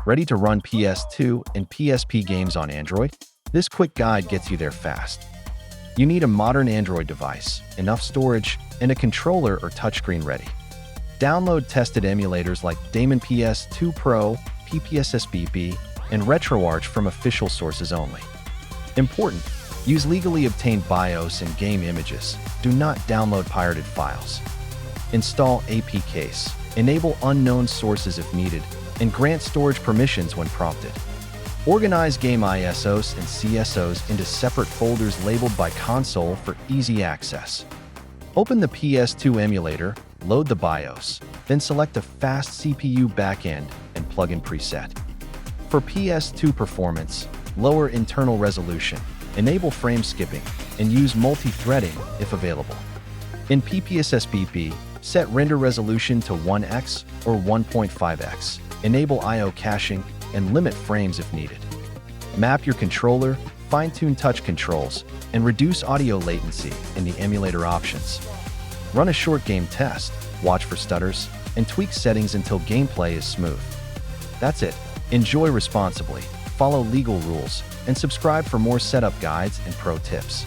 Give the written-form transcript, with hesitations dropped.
Ready to run PS2 and PSP games on Android? This quick guide gets you there fast. You need a modern Android device, enough storage, and a controller or touchscreen ready. Download tested emulators like Daemon PS2 Pro, PPSSBB, and RetroArch from official sources only. Important: use legally obtained BIOS and game images. Do not download pirated files. Install APKs. Enable unknown sources if needed, and grant storage permissions when prompted. Organize game ISOs and CSOs into separate folders labeled by console for easy access. Open the PS2 emulator, load the BIOS, then select a fast CPU backend and plug in preset. For PS2 performance, lower internal resolution, enable frame skipping, and use multi-threading if available. In PPSSBB, set render resolution to 1x or 1.5x. Enable I/O caching, and limit frames if needed. Map your controller, fine-tune touch controls, and reduce audio latency in the emulator options. Run a short game test, watch for stutters, and tweak settings until gameplay is smooth. That's it. Enjoy responsibly, follow legal rules, and subscribe for more setup guides and pro tips.